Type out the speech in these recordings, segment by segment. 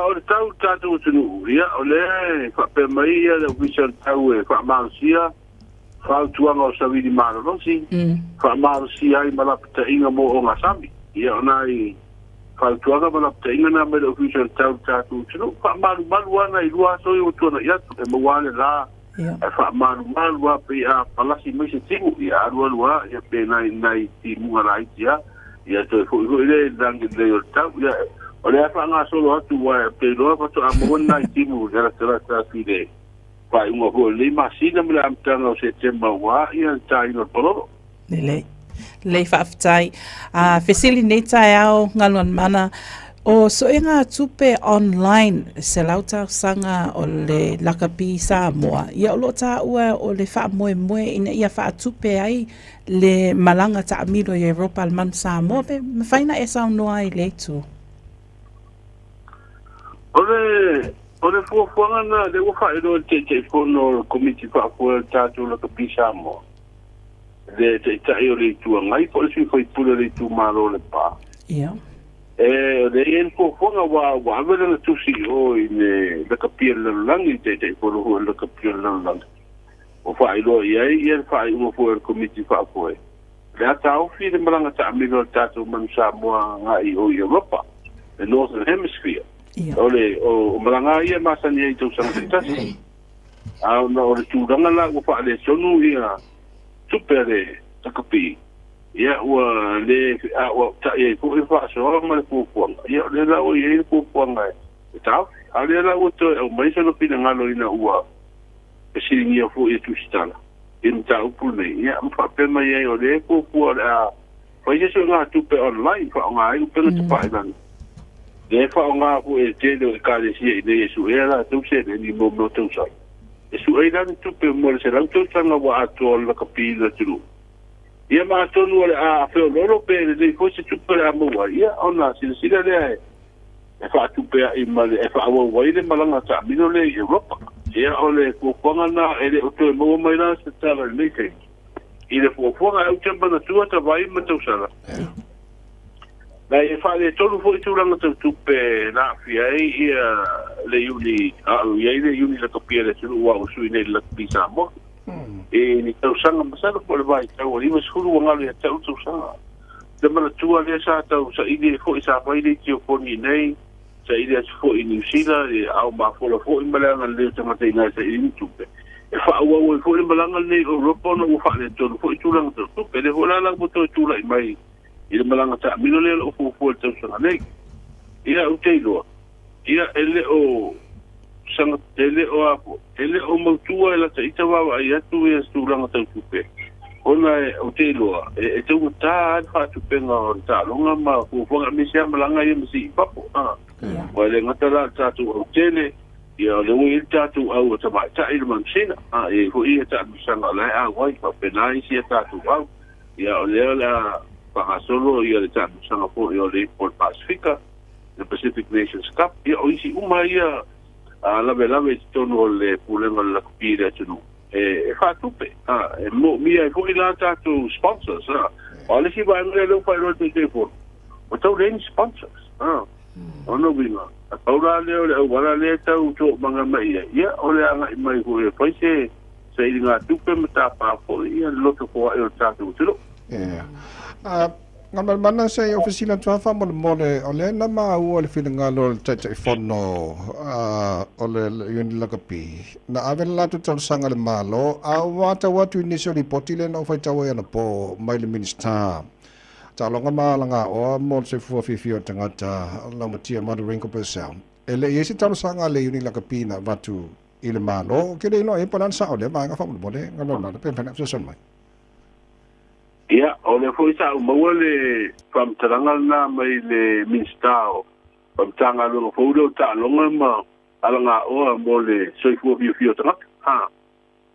o le tau tātou tunu ia o le whape mai ia le official tau e whaamarusia whautuanga o saviri marolosi whaamarusia ai malapita inga mo o ngasami ia o nai whautuanga malapita inga na mai le official tau tātou tunu whaamaru ana i lua soi o tuana iatu e mawane la e whaamaru pe a palasi mai se tingu ia arua ia pe nai ti munga raitia ia toi fo ile dangi le o tau ia o le fa nga solo atu wa pe lo fa to amona timu gara tra fide pa un go le masina me am tanga o setembro wa ia tai no polo le fa aftai a facilitator ao ngalon mana o so inga tupe online se lauta sanga o le lakapi Samoa ia lo ta ua o le fa moe ina ia fa tupe ai le malanga ta amilo i Europa al man Samoa pe faina esa no ai le tu Ore fuafuanga na le wafa ilo te fono komiti fa fua tatu la kapi Samoa. Le te tai o le tua ngai po le sui fai pula le tu malo le pa. Ia. Le en fuafuanga wa avela na tusi o i le kapi la langi te fono hua le kapi la langi. O fa ilo ia fa ilo fua komiti fa fua. Le ata au fi le malanga ta amilo tatu man Samoa ngai o Europa. The Northern Hemisphere. Ole o malanga ia masani ai tau sang tasi. Na o le tūranga la o wha le sonu ia tupere takapi. Ia ua le ua ta ia ko e wha soa ma le pupuanga. Ia le la o ia pupuanga e tau. A le la o to o mai sono pina ngalo ina ua e siringia fu e tusitala. In tau pulme. Ia mpa pema ia o le pupuanga a whaise ngā tupe online wha ngā ai upena tupai lani. Le fa nga fu e te de ka de si de su era tu se de ni mo no tu sai e su era tu pe mo se la tu sanga wa ato la capilla tu ia ma to no a fe loro pe de fo se tu pe a mo wa ia ona si le e fa tu pe i ma e fa wa ile malanga ta mi no le Europa ia ole ko ponga na ele o to mo mai na se ta le ke ile fo nga o tempo na tu ta vai ma tu sala na e fa le tolu fo tu langa tu pe na fia ia le uni ia le uni la copia le su wa su nei la pisa mo e ni tau sanga masalo po le vai tau ni masulu wa ngale tau tu sanga de mala tu ale sa tau sa ide fo isa fa ide ti fo ni nei sa ide fo in New Zealand e au ma fo i malanga le tanga te na sa ide tu pe e fa wa fo i malanga le Europa no fa le tolu fo tu langa tu pe le ho la la bo tu la mai ile malanga ta mino le o fu te sanga nei ia o te lo ia ele o sanga ele o motua ela te itawa ia tu e stulanga te tupe ona o te lo e te uta fa tu penga o ta longa ma fu mi sia malanga ia misi papo wa le ngata la ta tu o tele ia le wi ta tu au ta ba ta ile man sina e fu ia ta sanga la a wai pa penai sia ta tu au ia o le la para solo ia le tatu sanga po ia le Port Pacifica the Pacific Nations Cup ia o isi uma ia la tono le pulenga la kupira tunu e fa tupe e mo mia e foi la tatu sponsors o le si vai le fa ro te po o tau le sponsors ono bina a paura le wala le tau to manga mai ia o le anga mai ko e foi se inga tupe mata pa po ia loto ko e tatu tulu ngamal mana sa oficina tua fa mole ole na ma o le filinga lo tete fono ole yun lakapi na avel la tu tol sanga le malo a watu initially potile no fa tawa na po mai le minister ta longa malanga o mo se fu fi o tangata la matia mothering ko pesa ele yesi tol sanga le yun lakapi na watu ile malo kede no e panan sa ole ma nga fa mole ngalo na pe pena so son mai ia o le foi sa o mawale fam taranga na mai le minstao fam tanga lo fo ta longa ma alanga o mo le soi fu bi fi o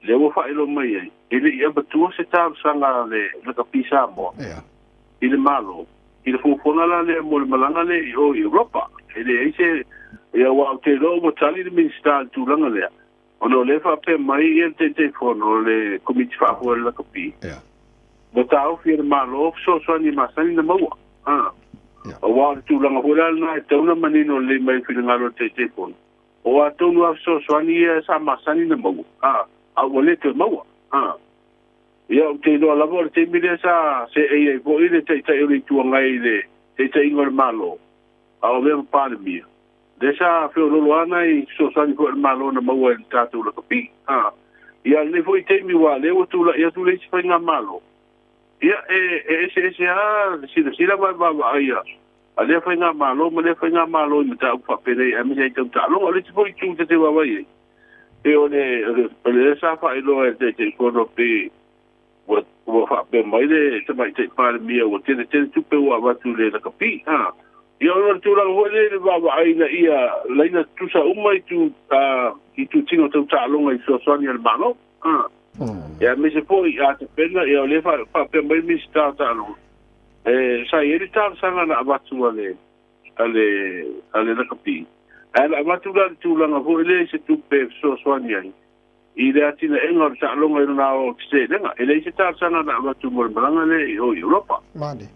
le wo fa ilo mai ele ia batu se ta sanga le ka pisa mo ile malo ile fu fona la le mo malanga le o Europa ele ese ia wa te lo mo tali le minstao tu langa le ono le fa pe mai e te fono le komiti fa ho la kapi Botao firma lo so ni masani na maua o wa tu langa hola na te una manino le mai filingalo te pon o atu no so swani sa masani na mau a wole te mau ia te do labor te mire sa se e bo ile te uri tu ngai le te ingor malo a o ve pa mi desa fe lo ana i so swani ko malo na mau en tatu la kapi ia le foi te mi wa le o tu la ia tu le springa malo ia ese si la va ia ale foi nga malo me ta fa pele a mi se ta lo le foi tu te va vai e ole sa fa ilo te ko no pe wo fa pe mai de te mai te pa mi o te tu pe wa tu le la kapi ia no tu la ho le va vai na ia leina tu sa umai tu i tu tino te ta lo ngai so so ni al malo ia mi se foi a te pena ia le fa pe mai mi sta ta lo sai ele tá sanga na abatu ale na kapi ala abatu la tu la ngo ele se tu pe so swanya i le atina engor ta longa na o se lenga ele se tá sanga na abatu mo balanga le o Europa mane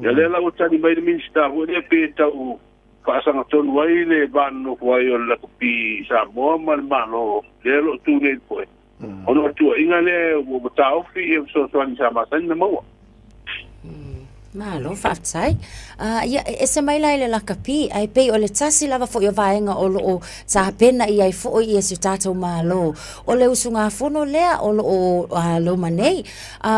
ya le la o tani mai minsta o le pe ta o fa sanga ton wai le ban no wai o la kapi sa mo mal malo le lo tu le po ono tu inga le o ta ofi e so swanya sa ma san na mo Malo whaatai. Ia, se mai lai le lakapi, ai pei o le tasi lava fo i vaenga o lo o tāpena i ai fo i e su tātou malo. O le usunga fono lea o lo o lo manei.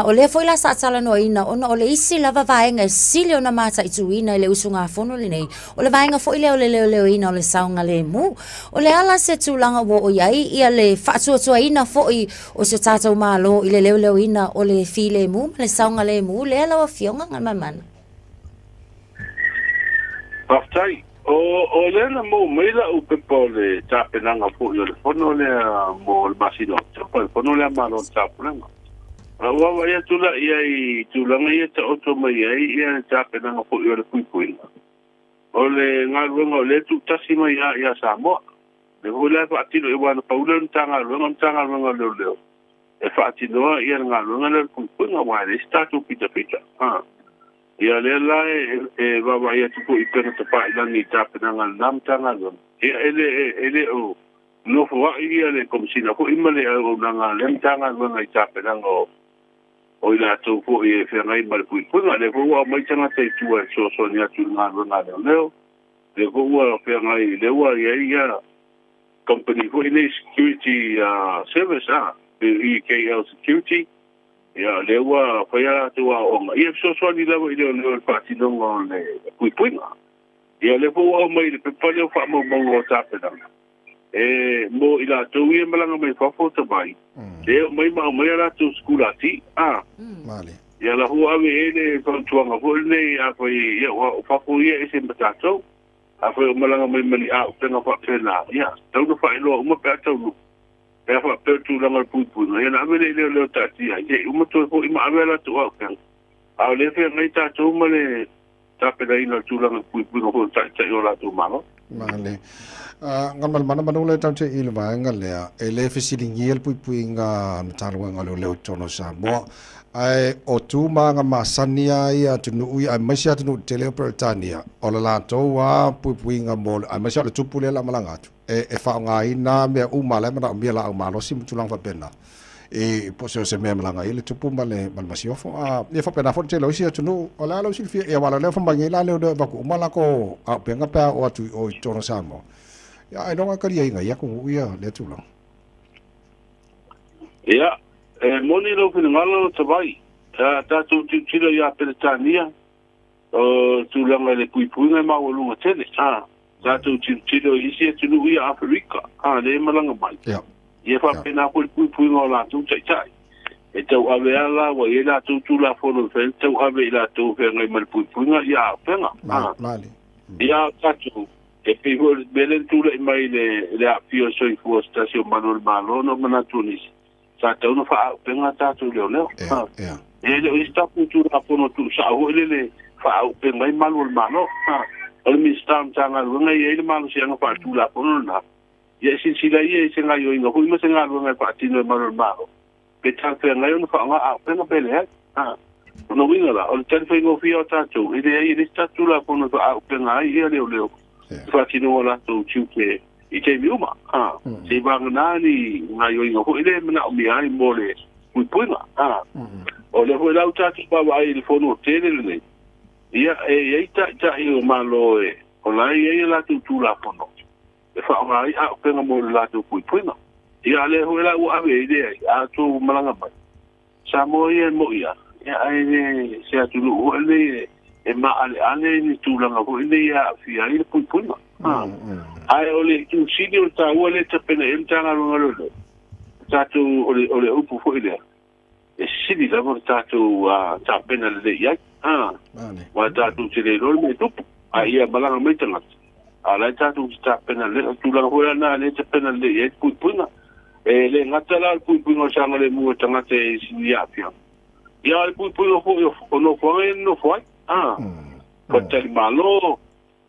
O le fo i la sātala no ina, o le isi lava vaenga e sili o na mata i tuina i le usunga fono le nei. O le vaenga fo i leo le leo ina o le saunga le mu. O le ala se tūlanga wo o iai, ia le whaatua ina fo i o su tātou malo i le leo ina o le fi le mu, le saunga le mu, le ala wa fionga ngama mana. Paftai, o lena mo meila u pepo le tapenanga po yo le fono le mo le masino, tapo fono le malo tapenanga. Wa ia tula ia i tulanga ia ta oto mai ia tapenanga po yo le kuikuina. O le ngaluenga o le tu tasima ia Samoa. Le hula fa atino e wana paula ntanga luenga leo. E fa atino ia ngaluenga le kuikuina wa le statu pita. Ia le la va ia tupu i pena te pai langi tapenanga nam tanga lon. Ia ele o no fo ia le komsina ko imale o nanga le tanga lon ai tapenanga o ila tu fo i fe ngai mal pui punga le fo wa mai tanga te tu so nia tu nga lona leo. Le fo wa fe ngai le wa ia company fo ile security service EKL security. Ya lewa faya tu o ia so ni lewa ile le parti no le puipuinga ia le po o mai le pepale fa mo tapena mo ila tu ia malanga mai fa foto bai mai ala tu skulati mali ia la hu ave ele kon tuanga fo le a foi ia o fa fo ia ese matato a foi malanga mai mali a penga fa pena ia tau fa ilo mo pa tau e fa pe tu la mal pu no ya me le ta ti ai e uma to ko ima avela tu au kan a le fe ngai ta tu male ta pe dai no tu la pu no ko ta yo la tu malo male ngamal mana manule ta che il va ngale e le fe silingi el pu nga taru ngalo le tono sa bo ai o tu manga masania ia tunu ui ai masia tunu tele pertania o la to wa pu nga mo ai masia le tu pule la malanga e fa nga ina me umala mana me la umalo sim tulang fa pena e poso se me malanga ile tu pumale mal masiofo e fa pena fo tele o sia tunu o la lo silfia e wala le fa mangela le do ba ku umala ko a penga pa o tu o tono samo ya ai no ka ria inga ya ku ia le tulang ya moni lo fina ngalo tabai ta tu tilo ya peletania o tu langa le puipuinga ma o lunga tele ta tu tilo isi tu lu ia Afrika le malanga mai ia fa pena ko puipuinga la tu tai e tau ave ala wa ia tu la fono fe tau ave la tu fe ngai mal puipuinga ia penga mali ia ta tu e pivo belen tu le mai le apio so i fu stasio Manuel Malo no manatunis sa tau no fa penga ta tu leo e le ista tu la fono tu sa ho le fa penga mai Manuel Malo o mi stam tanga lunga ye le malo sia fa tu la fono na ye si la ye se nga yo inga hu ma se nga lunga fa tino Manuel Malo pe ta penga yo no fa nga penga pele no winga la o tan fai go fio tatu ide ai ni tatu la pono a penga ai ia leo fa tino la tu chuke I te miuma se bang nani ngai o inga ko ide mena o mi ai mole kui puinga o le ho lau tatu pa ai le fono tele le ia e ta I o malo o lai e la tu la pono e fa ngai a penga mo la tu kui puinga ia le ho la u ave ide a tu malanga mai sa mo ia mo ia ya ai se atulu o le e ma ale ni tulanga ko ile ya fi ai pu pu ai ole tu sidi o ta o le tapena e tanga ngalo tatu ole upu fo ile e sidi la mo tatu tapena le ya wa tatu se le rol me tupu ai ya balanga me tanga ala tatu tapena le tulanga ho na le tapena le ya pu e le ngatala pu no sanga le mu tanga te si ya fi ia le pui o no foi no foi ko te malo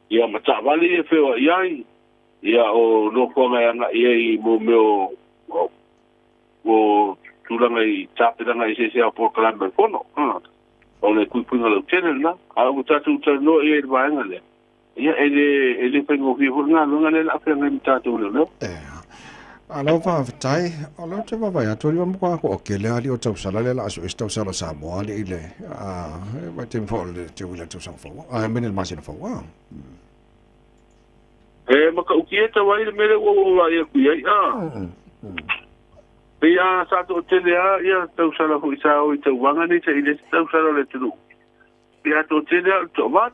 ia mata vale e feo ia o no foi nga ia mo meu o tulanga I tapanga I se por clamber fono o le pui no le tene na a o tatu no ia vai ngale ia ele pengo vivo nga no ngale la fenga tatu no alo fa tai alo te va vai to liam kwa ko ke le ali o tau sala le la so sto sala sa mo ali ile va te fo le te wila to sang fo men el masina fo ma ka ukieta vai le mele o vai ku ia ia sa to te le ia tau sala fu isa o te wanga ni te ile tau sala le tu ia to te le to va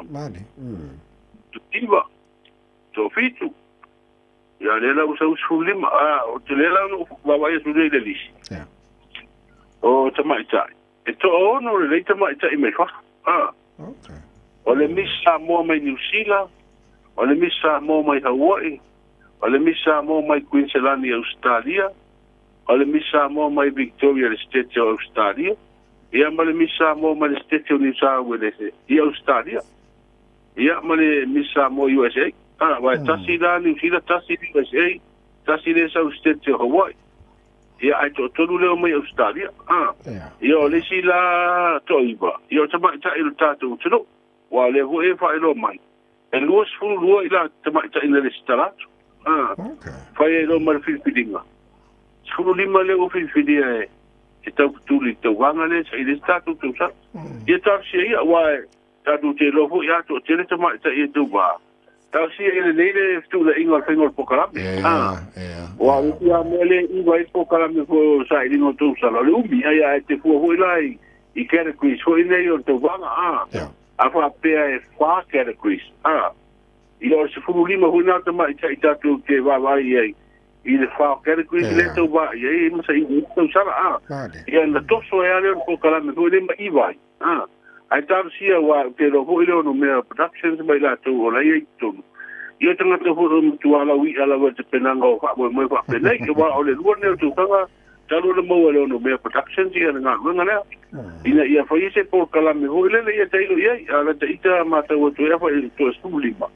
mani tu tiba to fitu ya lela usa usulima o te lela no vai su le lisi o te mai tai e to no le te mai tai me fa okay o le misa mo mai New Zealand o le misa mo mai Hawaii o le misa mo mai Queensland Australia o le misa mo mai Victoria State Australia ia ma le misa mo mai State New South Wales Australia ia ma le misa mo USA vai tasi la New Zealand tasi USA tasi le South State Hawaii ia ai to tolu le mai Australia ia o le sila toiba ia tama ta il tatu tlo wa le vo e fa ilo mai e luas fu luo ila tama ta in le starat fa e lo mar filipinga fu lima le o filipinia e tau tuli to wanga le sai le statu to sa ia tasi ia wa tatu te lo fu ia to te tama ta e to ba tau si ele leile tu le ingol fengol pokalam wa ia mele I vai pokalam ko sai no tu sala le umi ia te fu ho lai I kere quiz ho nei o to vanga afa pe e fa kere quiz I o se fu lima ho na ta mai tai tatu ke va vai I le fa kere quiz le to va ia ma sai to sala ia na to so ia le pokalam ho le mai vai ai taru sia wa ke ro ho ile no me productions mai la to o lai to ia tanga te ho tu ala wi ala wa te penanga o fa mo fa penai ke wa o le luo ne tu tanga taru le mo le no me productions ia nga nga ina ia fa ise por kala me ho ile ia tai lo ia ala te ita mata o tu ia fa to stulima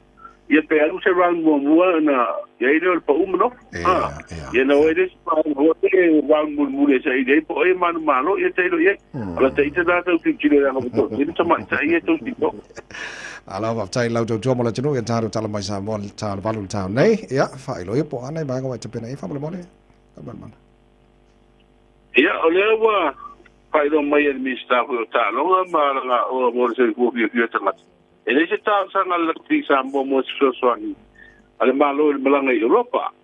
ia pe alu se round mo na ia ile pa umno ia na o ile pa ho te round mo le sai dei po e manu malo ia tai lo ia ala te ita da tu kile na ko to ia tama ia to tipo ala va tai lau to mo la tino ia taru tala mai sa mo ta valu ta nei ia fa ilo ia po ana ba ko te pena ia fa mo le man ia ole wa fa ilo mai el mista ko ta lo ma la o mo se ko fi ta ele se ta sa na la tri sa mo so ani ale malo el malanga Europa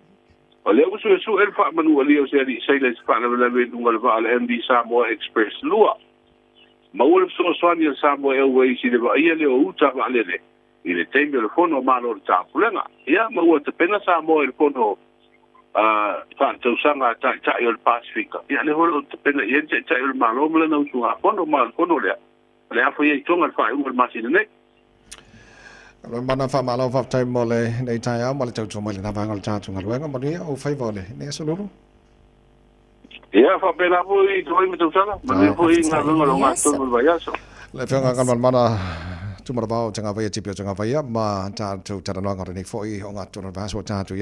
ole usu el fa manu ali o se ali sai le fa na la ve dunga va al MD Samoa Express lua ma ule so ani Samoa Airways le va ia le o uta va le ile tembe le fono malo ta kulenga ia ma ua te pena Samoa el fono fa to sanga ta il Pacifica ia le ho te pena ia ta il malo le no su fono mal fono le afu ia tonga fa un masine ne mana fa malo fa tai mo le nei tai a mo le tau mo le na vangal cha tunga luenga mo le o fai vole ne so lulu ia fa pela po I to me to sala mo le po I nga lo nga to mo vai aso le fenga kan mana tu mo ba tanga vai tipio tanga vai ma ta tu ta no nga ni foi o nga to na va so ta tu